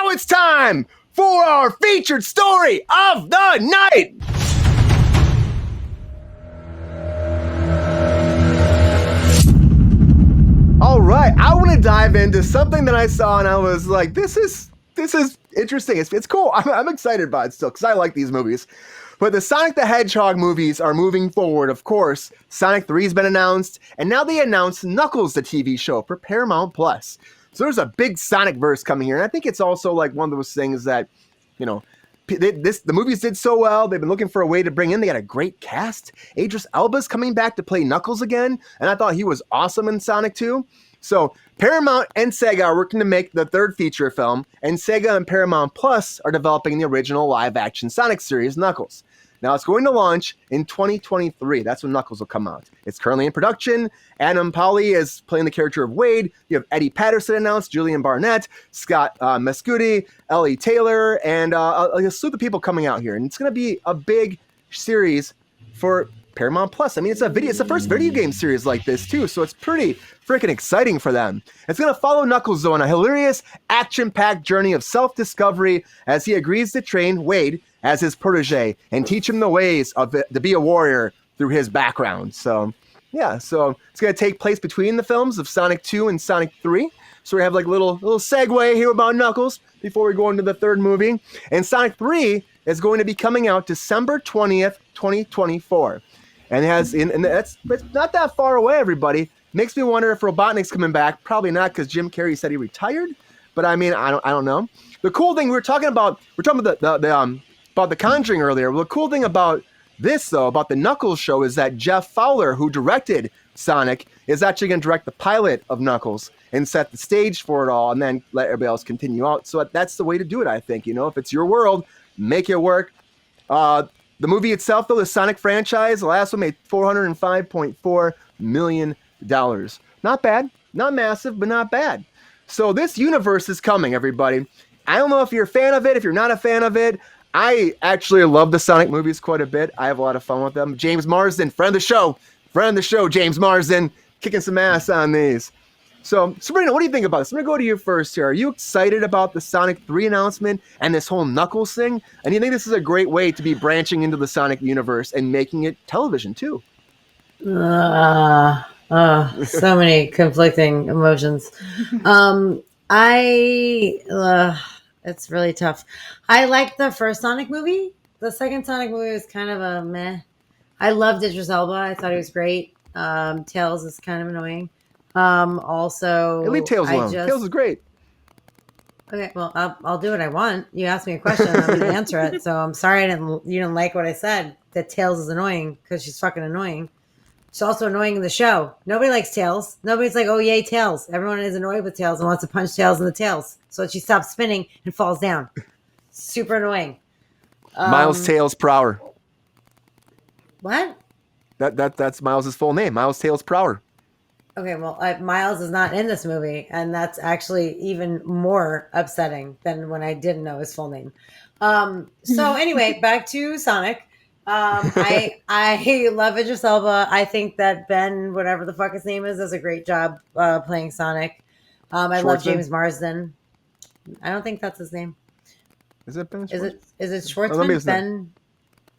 now it's time for our featured story of the night. All right, I want to dive into something that I saw and I was like, this is interesting. It's cool. I'm excited about it still because I like these movies. But the Sonic the Hedgehog movies are moving forward, of course. Sonic 3 has been announced, and now they announced Knuckles, the TV show, for Paramount+. So there's a big Sonic verse coming here, and I think it's also like one of those things that, you know, the movies did so well. They've been looking for a way to bring in. They got a great cast. Idris Elba's coming back to play Knuckles again, and I thought he was awesome in Sonic 2. So Paramount and Sega are working to make the third feature film, and Sega and Paramount Plus are developing the original live-action Sonic series, Knuckles. Now, it's going to launch in 2023. That's when Knuckles will come out. It's currently in production. Adam Pally is playing the character of Wade. You have Eddie Patterson announced, Julian Barnett, Scott Mescudi, Ellie Taylor, and a slew of people coming out here. And it's going to be a big series for Paramount Plus. I mean, it's the first video game series like this, too, so it's pretty freaking exciting for them. It's going to follow Knuckles, though, on a hilarious, action-packed journey of self-discovery as he agrees to train Wade as his protege and teach him the ways to be a warrior through his background. So, yeah, so it's going to take place between the films of Sonic 2 and Sonic 3. So we have like a little segue here about Knuckles before we go into the third movie. And Sonic 3 is going to be coming out December 20th, 2024. And it's not that far away, everybody. Makes me wonder if Robotnik's coming back. Probably not, because Jim Carrey said he retired. But I mean, I don't know. The cool thing we're talking about the Conjuring earlier. Well, the cool thing about this, though, about the Knuckles show, is that Jeff Fowler, who directed Sonic, is actually going to direct the pilot of Knuckles and set the stage for it all, and then let everybody else continue out. So that's the way to do it, I think. You know, if it's your world, make it work. The movie itself, though, the Sonic franchise, the last one made $405.4 million. Not bad. Not massive, but not bad. So this universe is coming, everybody. I don't know if you're a fan of it, if you're not a fan of it. I actually love the Sonic movies quite a bit. I have a lot of fun with them. James Marsden, friend of the show, James Marsden, kicking some ass on these. So, Sabrina, what do you think about this? I'm going to go to you first here. Are you excited about the Sonic 3 announcement and this whole Knuckles thing? And do you think this is a great way to be branching into the Sonic universe and making it television, too? So many conflicting emotions. It's really tough. I liked the first Sonic movie. The second Sonic movie was kind of a meh. I loved Idris Elba. I thought he was great. Tails is kind of annoying. Also, leave Tails alone. Tails is great. Okay, well, I'll do what I want. You asked me a question, I'm going to answer it. So I'm sorry you didn't like what I said. That Tails is annoying because she's fucking annoying. She's also annoying in the show. Nobody likes Tails. Nobody's like, oh, yay, Tails. Everyone is annoyed with Tails and wants to punch Tails in the tails. So she stops spinning and falls down. Super annoying. Miles Tails Prower. What? That's Miles' full name. Miles Tails Prower. Okay, well, Miles is not in this movie, and that's actually even more upsetting than when I didn't know his full name. So anyway, back to Sonic. I love Idris Elba. I think that Ben, whatever the fuck his name is, does a great job playing Sonic. I love James Marsden. I don't think that's his name. Is it Ben Schwartzman? Is it Schwartzman? Ben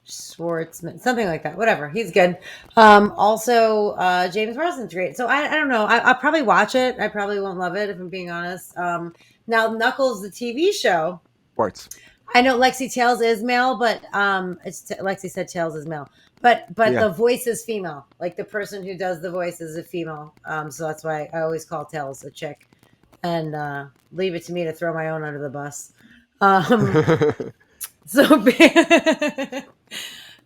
Schwartzman, something like that. Whatever. He's good. Also, James Marsden's great. So I don't know. I'll probably watch it. I probably won't love it if I'm being honest. Now Knuckles, the TV show. Sports. I know Lexi Tails is male, but Lexi said Tails is male, but yeah. The voice is female. Like the person who does the voice is a female. So that's why I always call Tails a chick, and leave it to me to throw my own under the bus. So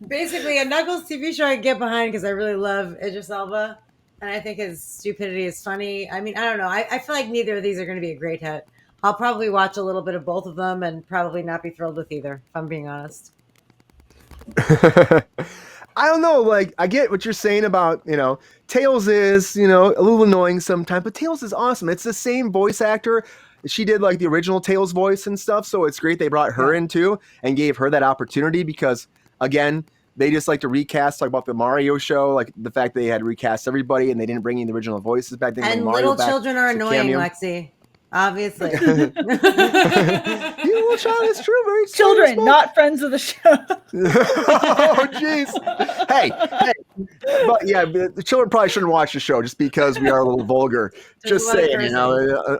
basically, a Knuckles TV show I get behind because I really love Idris Elba, and I think his stupidity is funny. I mean, I don't know. I feel like neither of these are going to be a great hit. I'll probably watch a little bit of both of them and probably not be thrilled with either, if I'm being honest. I don't know. Like, I get what you're saying about, Tails is, a little annoying sometimes, but Tails is awesome. It's the same voice actor. She did like the original Tails voice and stuff. So it's great they brought her in too and gave her that opportunity because, again, they just like to recast, like about the Mario show, like the fact that they had to recast everybody and they didn't bring in the original voices back then. And little children are annoying, Lexi. Obviously. responsible child. It's true. Very Children, not friends of the show. Oh, jeez. Hey. But yeah, the children probably shouldn't watch the show just because we are a little vulgar. Just saying,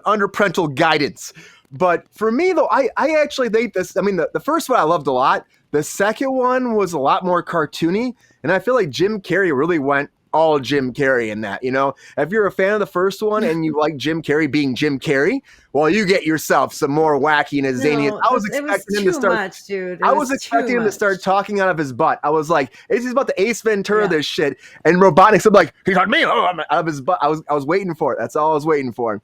under parental guidance. But for me, though, I actually think this. I mean, the first one I loved a lot. The second one was a lot more cartoony, and I feel like Jim Carrey really went all Jim Carrey in that. If you're a fan of the first one and you like Jim Carrey being Jim Carrey, well, you get yourself some more wacky and zany. I was expecting him to start. Much, dude. I was expecting him to start talking out of his butt. I was like, "Is about the Ace Ventura this shit?" And Robotnik's, I'm like, "He's on me!" Out of his butt. I was waiting for it. That's all I was waiting for.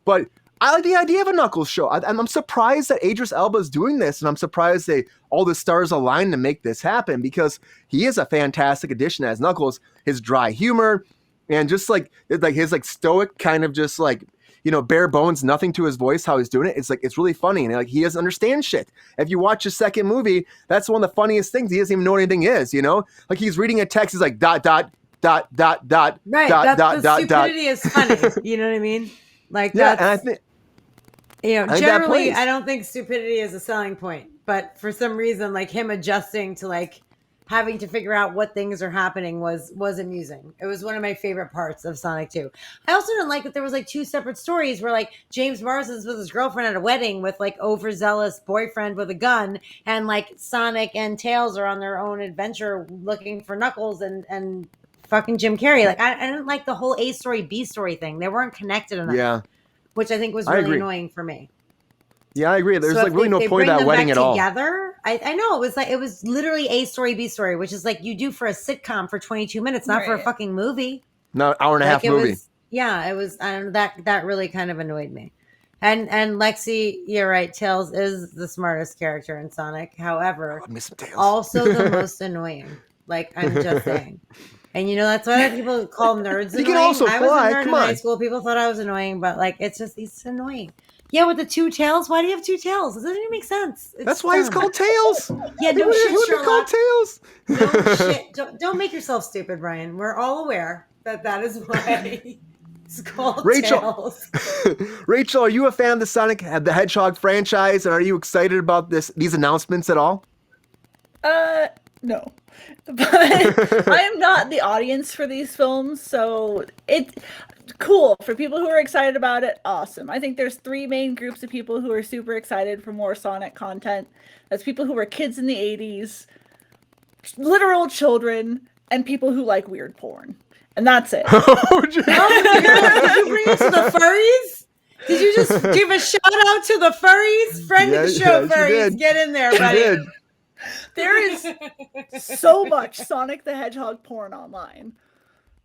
But I like the idea of a Knuckles show. I'm surprised that Idris Elba is doing this, and I'm surprised all the stars aligned to make this happen because he is a fantastic addition as Knuckles. His dry humor and just like his stoic kind of just bare bones, nothing to his voice, how he's doing it. It's really funny, and he doesn't understand shit. If you watch his second movie, that's one of the funniest things. He doesn't even know what anything is. Like he's reading a text, he's like dot dot dot dot dot right. dot That's dot the dot. Stupidity is funny. You know what I mean? Like and I think. Generally, I don't think stupidity is a selling point, but for some reason, him adjusting to having to figure out what things are happening was amusing. It was one of my favorite parts of Sonic 2. I also didn't like that there was two separate stories where James Marsden's with his girlfriend at a wedding with overzealous boyfriend with a gun, and Sonic and Tails are on their own adventure looking for Knuckles and fucking Jim Carrey. I didn't like the whole A story, B story thing. They weren't connected enough. Yeah. Which I think was really annoying for me. Yeah, I agree. There's really no point of that wedding at all. Together, I know it was literally A story, B story, which is you do for a sitcom for 22 minutes, not for a fucking movie. No, hour and a half movie. It was. I don't know, that really kind of annoyed me. And Lexi, you're right. Tails is the smartest character in Sonic. However, also the most annoying. I'm just saying. And that's why people call nerds annoying. Can also I was a nerd in high school. People thought I was annoying, but it's annoying. Yeah, with the two tails. Why do you have two tails? It doesn't even make sense. That's why it's called Tails. Yeah, no shit, Sherlock. Called Tails. No shit. Don't make yourself stupid, Brian. We're all aware that is why it's called Tails. Rachel, are you a fan of the Sonic the Hedgehog franchise, and are you excited about these announcements at all? No. But I am not the audience for these films, so it's cool for people who are excited about it. Awesome. I think there's three main groups of people who are super excited for more Sonic content. That's people who were kids in the 80s, literal children, and people who like weird porn. And that's it. Oh, did you bring us to the furries? Did you just give a shout out to the furries? Friend of the show, furries. Get in there, buddy. There is so much Sonic the Hedgehog porn online.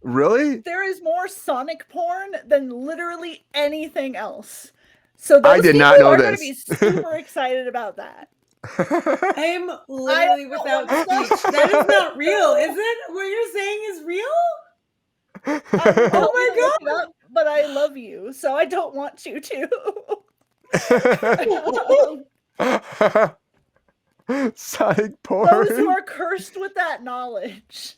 Really? There is more Sonic porn than literally anything else. So those I did people not know are this. going to be super excited about that. I'm literally without speech. That is not real, is it? What you're saying is real? Oh my god! But I love you, so I don't want you to. Sonic porn. Those who are cursed with that knowledge.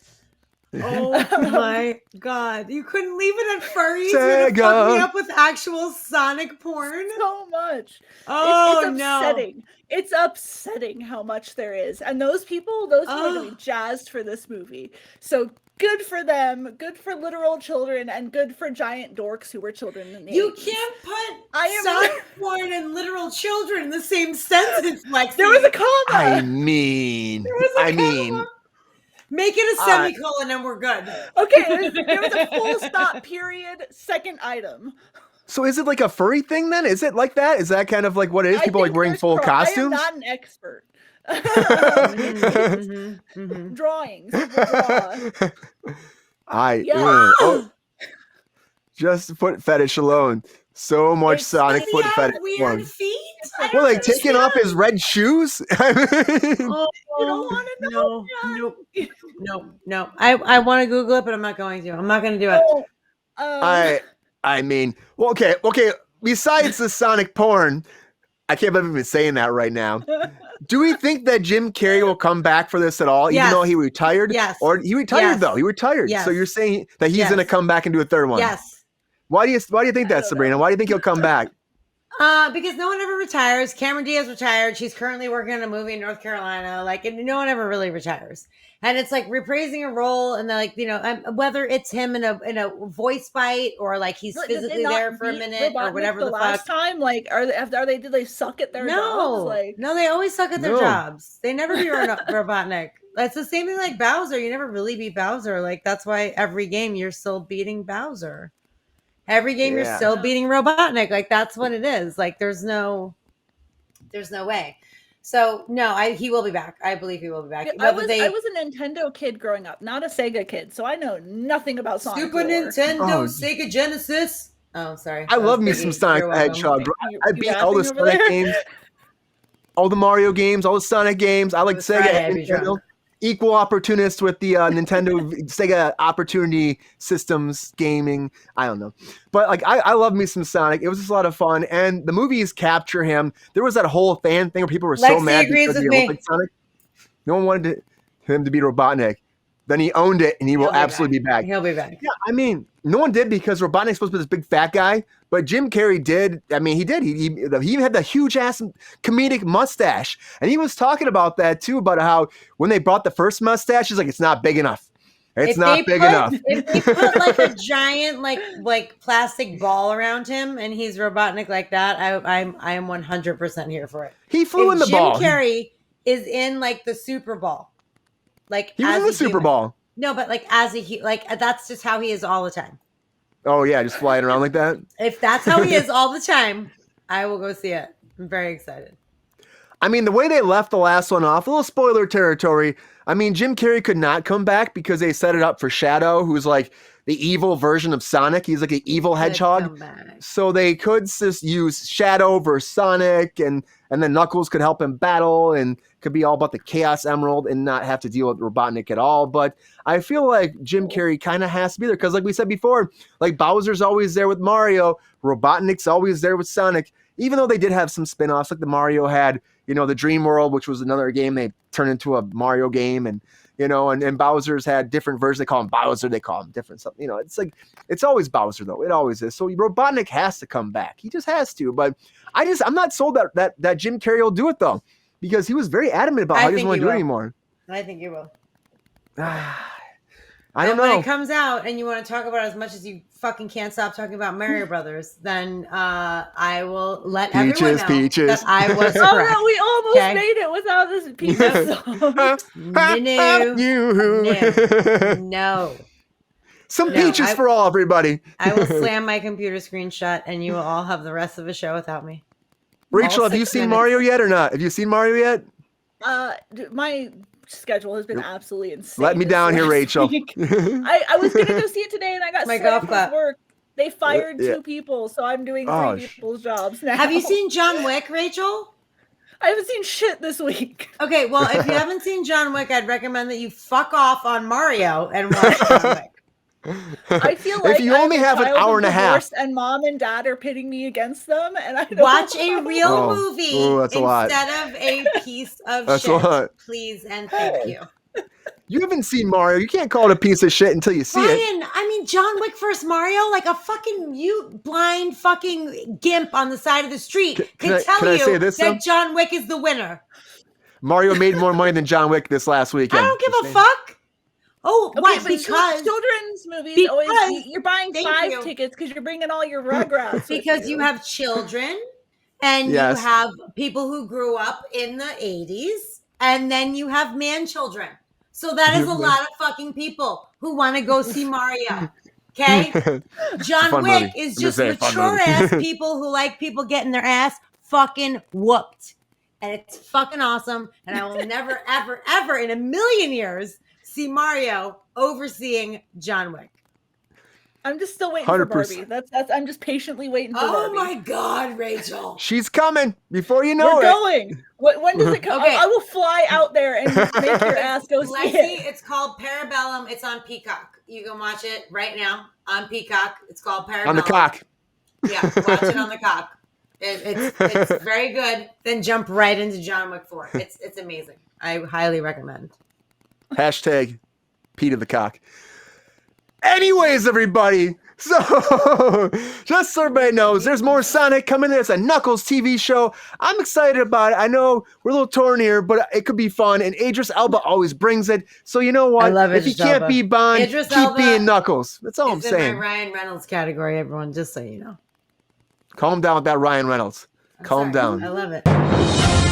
Oh my god. You couldn't leave it at furries? You're gonna fuck me up with actual Sonic porn? So much. Oh, it's upsetting. No. It's upsetting how much there is. And those people are going to be jazzed for this movie. So good for them, good for literal children, and good for giant dorks who were children in the 80s. You can't put Sonic porn and literal children in the same sentence, Lexi. There was a comma. I mean. Make it a semicolon and we're good. Okay, there was a full stop period, second item. So is it like a furry thing then? Is it like that? Is that kind of like what it is? People wearing full costumes? I am not an expert. Drawings. Just foot fetish alone. So much Sonic foot fetish. Weird feet? Well, like taking off his red shoes. You don't want to know? No. I want to Google it, but I'm not going to. I'm not going to do it. I mean, well, okay. Besides the Sonic porn, I can't believe I'm even saying that right now. Do we think that Jim Carrey will come back for this at all, even though he retired? Yes. Or he retired though. He retired. Yes. So you're saying that he's going to come back and do a third one? Yes. Why do you think that, Sabrina? Why do you think he'll come back? Because no one ever retires. Cameron Diaz retired. She's currently working on a movie in North Carolina. Like, and no one ever really retires. And it's like reprising a role, and then like whether it's him in a voice bite or like he's Did they physically not there for a beat minute or Robotnik whatever the the last fuck. time? Like, did they suck at their jobs? Like, No, they always suck at their No. jobs. They never beat Robotnik. That's the same thing like Bowser. You never really beat Bowser. Like that's why every game you're still beating Bowser. Every game you're Yeah. still beating Robotnik. Like that's what it is. Like there's no way. So no, he will be back. I believe he will be back. I was a Nintendo kid growing up, not a Sega kid, so I know nothing about Sonic Super lore. Nintendo, Sega Genesis. Oh, sorry. I love me some Sonic the Hedgehog. I beat all the Sonic games, all the Mario games, all the Sonic games. I like Sega and Nintendo. Equal opportunist with the Nintendo Sega Opportunity Systems gaming. I don't know. But like I love me some Sonic. It was just a lot of fun. And the movies capture him. There was that whole fan thing where people were so mad because he looked like Sonic. No one wanted him to be Robotnik. Then he owned it, and he will absolutely be back. He'll be back. Yeah, I mean, no one did because Robotnik's supposed to be this big fat guy, but Jim Carrey did. I mean, he did. He even had the huge ass comedic mustache, and he was talking about that too, about how when they brought the first mustache, he's like, it's not big enough. It's not big enough. If they put like a giant like plastic ball around him, and he's Robotnik like that, I am 100% here for it. He flew in the ball. Jim Carrey is in like the Super Bowl. Like he was in the Super Bowl. No, but like that's just how he is all the time. Oh yeah, just flying around like that. If that's how he is all the time, I will go see it. I'm very excited. I mean, the way they left the last one off, a little spoiler territory. I mean, Jim Carrey could not come back because they set it up for Shadow, who's like the evil version of Sonic. He's like an evil hedgehog. So they could just use Shadow versus Sonic, and then Knuckles could help him battle and could be all about the Chaos Emerald and not have to deal with Robotnik at all. But I feel like Jim Carrey kind of has to be there because like we said before, like Bowser's always there with Mario, Robotnik's always there with Sonic, even though they did have some spin-offs, like the Mario had, the Dream World, which was another game they turned into a Mario game, and and Bowser's had different versions. They call him Bowser, they call him different stuff. It's like, it's always Bowser though. It always is. So Robotnik has to come back. He just has to. But I'm not sold that Jim Carrey will do it though, because he was very adamant about how he doesn't want to do it anymore. I think he will. I don't know. When it comes out and you want to talk about it as much as you fucking can't stop talking about Mario Brothers, then I will let everyone know that I was correct. Oh no, we almost made it without this Peaches song. No. Some peaches for all, everybody. I will slam my computer screen shut, and you will all have the rest of the show without me. Rachel, have you seen Mario yet or not? Have you seen Mario yet? My schedule has been absolutely insane. Let me down here, Rachel. I was gonna go see it today, and I got slammed with work. They fired 2 people, so I'm doing 3 people's jobs now. Have you seen John Wick, Rachel? I haven't seen shit this week. Okay, well, if you haven't seen John Wick, I'd recommend that you fuck off on Mario and watch John Wick. I feel like if you only have an hour and a half, and mom and dad are pitting me against them, and I don't watch a real movie instead of a piece of that's shit, a lot. please and thank you. You haven't seen Mario. You can't call it a piece of shit until you see it. I mean, John Wick versus Mario, like a fucking blind fucking gimp on the side of the street can tell you that John Wick is the winner. Mario made more money than John Wick this last weekend. I don't give a fuck. Oh, okay, why? Because children's movies always you're buying 5 tickets because you're bringing all your Rugrats. Because you have children and you have people who grew up in the 80s, and then you have man children. So that is a lot of fucking people who want to go see Mario. Okay? John Wick is just mature ass people who like people getting their ass fucking whooped. And it's fucking awesome. And I will never, ever, ever in a million years see Mario overseeing John Wick. I'm just still waiting 100%. For Barbie. That's I'm just patiently waiting for Barbie. Oh my God, Rachel. She's coming before you know We're going. When does it come? Okay. I will fly out there and make your ass go see it. It's called Parabellum. It's on Peacock. You can watch it right now on Peacock. It's called Parabellum. On the cock. Yeah, watch it on the cock. It's very good. Then jump right into John Wick 4. It's amazing. I highly recommend. Hashtag Pete of the cock. Anyways, everybody, So, just so everybody knows, there's more Sonic coming. There's a Knuckles TV show. I'm excited about it. I know we're a little torn here, but it could be fun. And Idris Elba always brings it. So you know what? I love if he Idris can't Elba. be Bond, Idris keep Elba being Knuckles. That's all I'm It's in saying. my Ryan Reynolds category, everyone, just so you know. Calm down with that Ryan Reynolds. I'm Calm sorry. down. I love it.